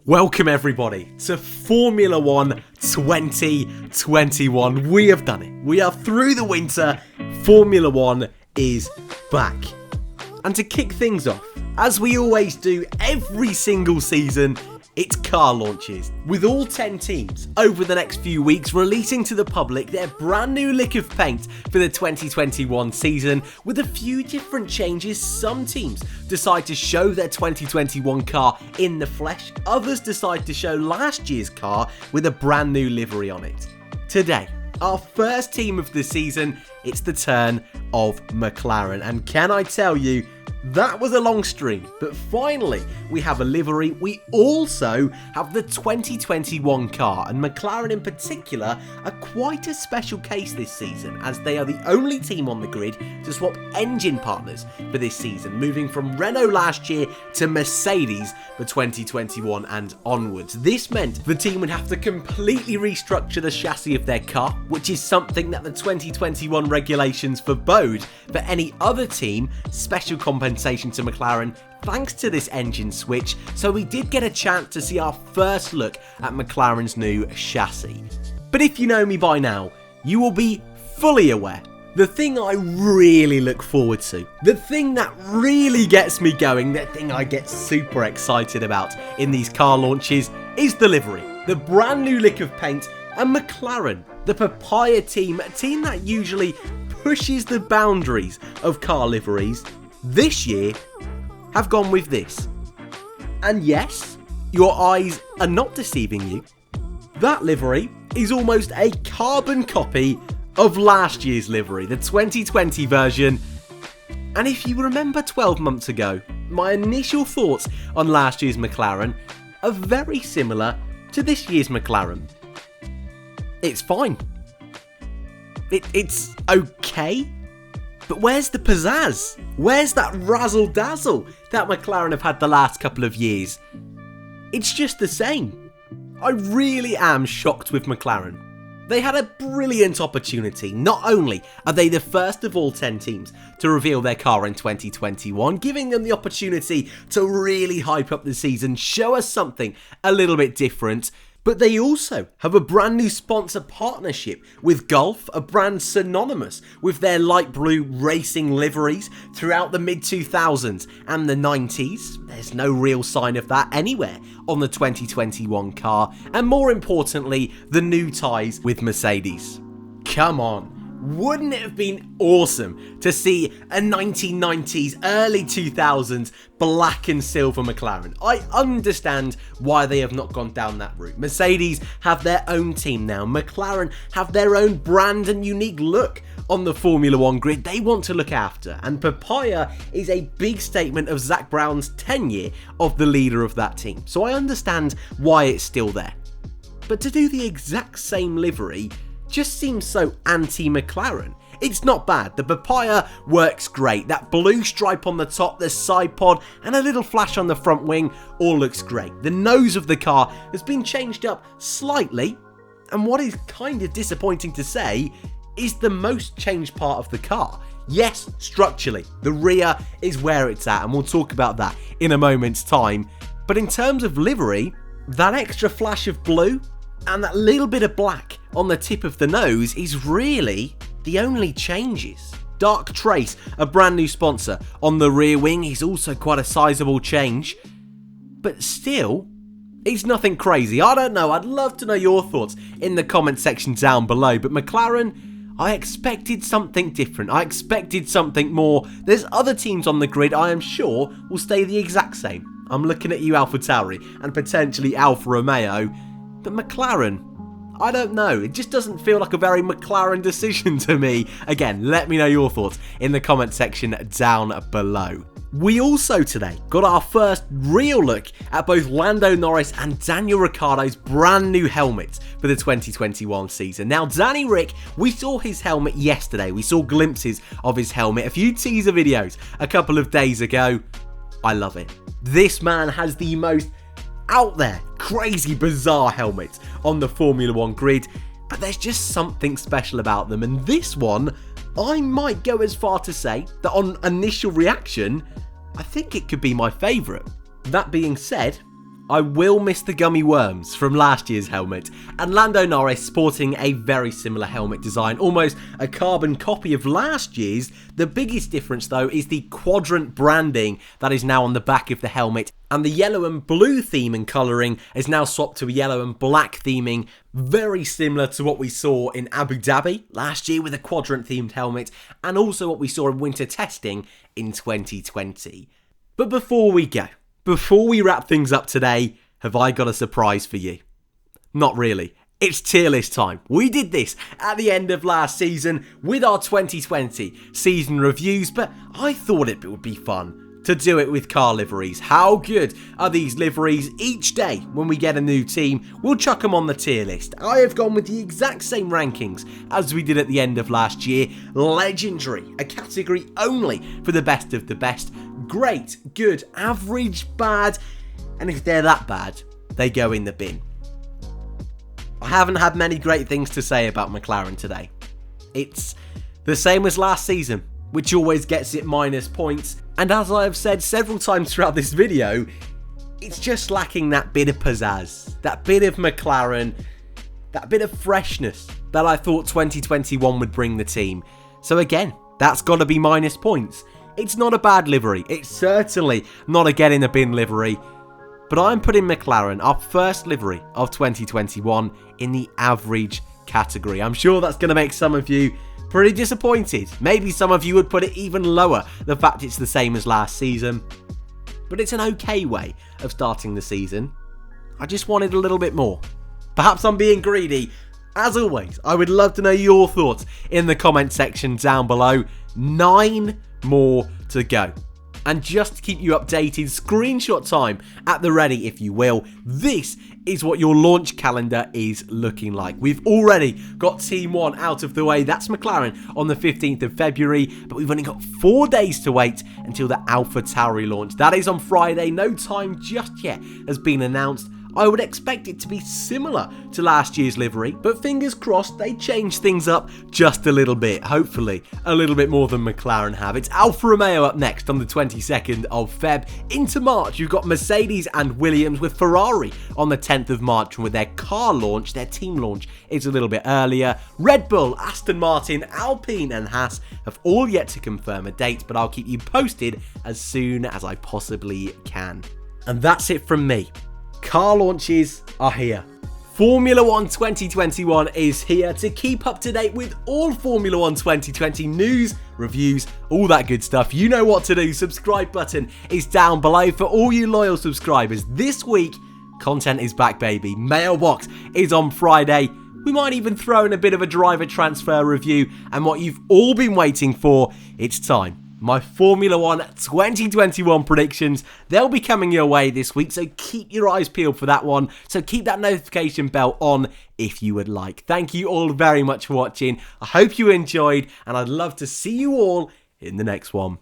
Welcome everybody to Formula 1 2021. We have done it. We are through the winter. Formula 1 is back. And to kick things off, as we always do every single season, it's car launches, with all 10 teams over the next few weeks releasing to the public their brand new lick of paint for the 2021 season. With a few different changes, some teams decide to show their 2021 car in the flesh, others decide to show last year's car with a brand new livery on it. Today, our first team of the season, it's the turn of McLaren, and can I tell you, that was a long stream, but finally we have a livery. We also have the 2021 car, and McLaren in particular are quite a special case this season, as they are the only team on the grid to swap engine partners for this season, moving from Renault last year to Mercedes for 2021 and onwards. This meant the team would have to completely restructure the chassis of their car, which is something that the 2021 regulations forbode for any other team. Special compensation to McLaren thanks to this engine switch, so we did get a chance to see our first look at McLaren's new chassis. But if you know me by now, you will be fully aware the thing I really look forward to, the thing that really gets me going, the thing I get super excited about in these car launches is the livery, the brand new lick of paint, and McLaren, the papaya team, a team that usually pushes the boundaries of car liveries, this year have gone with this. And yes, your eyes are not deceiving you. That livery is almost a carbon copy of last year's livery, the 2020 version. And if you remember 12 months ago, my initial thoughts on last year's McLaren are very similar to this year's McLaren. It's fine. It's okay. But where's the pizzazz? Where's that razzle-dazzle that McLaren have had the last couple of years? It's just the same. I really am shocked with McLaren. They had a brilliant opportunity. Not only are they the first of all 10 teams to reveal their car in 2021, giving them the opportunity to really hype up the season, show us something a little bit different, but they also have a brand new sponsor partnership with Gulf, a brand synonymous with their light blue racing liveries throughout the mid-2000s and the 90s. There's no real sign of that anywhere on the 2021 car, and more importantly, the new ties with Mercedes. Come on. Wouldn't it have been awesome to see a 1990s, early 2000s black and silver McLaren? I understand why they have not gone down that route. Mercedes have their own team now. McLaren have their own brand and unique look on the Formula 1 grid they want to look after. And Papaya is a big statement of Zak Brown's tenure of the leader of that team. So I understand why it's still there. But to do the exact same livery just seems so anti-McLaren. It's not bad. The papaya works great. That blue stripe on the top, the side pod, and a little flash on the front wing all looks great. The nose of the car has been changed up slightly, and what is kind of disappointing to say is the most changed part of the car. Yes, structurally, the rear is where it's at, and we'll talk about that in a moment's time. But in terms of livery, that extra flash of blue and that little bit of black on the tip of the nose is really the only changes. Dark Trace, a brand new sponsor on the rear wing, is also quite a sizable change. But still, it's nothing crazy. I don't know, I'd love to know your thoughts in the comment section down below. But McLaren, I expected something different. I expected something more. There's other teams on the grid I am sure will stay the exact same. I'm looking at you, AlphaTauri, and potentially Alfa Romeo. But McLaren, I don't know, it just doesn't feel like a very McLaren decision to me. Again, let me know your thoughts in the comment section down below. We also today got our first real look at both Lando Norris and Daniel Ricciardo's brand new helmets for the 2021 season. Now, Danny Rick, we saw his helmet yesterday. We saw glimpses of his helmet, a few teaser videos a couple of days ago. I love it. This man has the most out there, crazy, bizarre helmets on the Formula 1 grid, but there's just something special about them, and this one, I might go as far to say that on initial reaction, I think it could be my favourite. That being said, I will miss the gummy worms from last year's helmet, and Lando Norris sporting a very similar helmet design, almost a carbon copy of last year's. The biggest difference though is the quadrant branding that is now on the back of the helmet, and the yellow and blue theme and colouring is now swapped to a yellow and black theming, very similar to what we saw in Abu Dhabi last year with a quadrant themed helmet, and also what we saw in winter testing in 2020. But before we wrap things up today, have I got a surprise for you? Not really. It's tier list time. We did this at the end of last season with our 2020 season reviews, but I thought it would be fun to do it with car liveries. How good are these liveries? Each day when we get a new team, we'll chuck them on the tier list. I have gone with the exact same rankings as we did at the end of last year. Legendary, a category only for the best of the best. Great, good, average, bad, and if they're that bad, they go in the bin. I haven't had many great things to say about McLaren today. It's the same as last season, which always gets it minus points, and as I have said several times throughout this video, it's just lacking that bit of pizzazz, that bit of McLaren, that bit of freshness that I thought 2021 would bring the team. So again, that's got to be minus points. It's not a bad livery, it's certainly not a get in the bin livery, but I'm putting McLaren, our first livery of 2021, in the average category. I'm sure that's going to make some of you pretty disappointed. Maybe some of you would put it even lower, the fact it's the same as last season. But it's an okay way of starting the season. I just wanted a little bit more. Perhaps I'm being greedy. As always, I would love to know your thoughts in the comment section down below. 9 more to go. And just to keep you updated, screenshot time at the ready if you will. This is what your launch calendar is looking like. We've already got Team 1 out of the way. That's McLaren on the 15th of February. But we've only got 4 days to wait until the AlphaTauri launch. That is on Friday. No time just yet has been announced. I would expect it to be similar to last year's livery, but fingers crossed they change things up just a little bit, hopefully a little bit more than McLaren have. It's Alfa Romeo up next on the 22nd of Feb. Into March, you've got Mercedes and Williams, with Ferrari on the 10th of March, and with their car launch, their team launch is a little bit earlier. Red Bull, Aston Martin, Alpine and Haas have all yet to confirm a date, but I'll keep you posted as soon as I possibly can. And that's it from me. Car launches are here. Formula 1 2021 is here. To keep up to date with all Formula 1 2020 news, reviews, all that good stuff, you know what to do. Subscribe button is down below for all you loyal subscribers. This week, content is back, baby. Mailbox is on Friday. We might even throw in a bit of a driver transfer review, and what you've all been waiting for, it's time. My Formula 1 2021 predictions, they'll be coming your way this week, so keep your eyes peeled for that one. So keep that notification bell on if you would like. Thank you all very much for watching. I hope you enjoyed, and I'd love to see you all in the next one.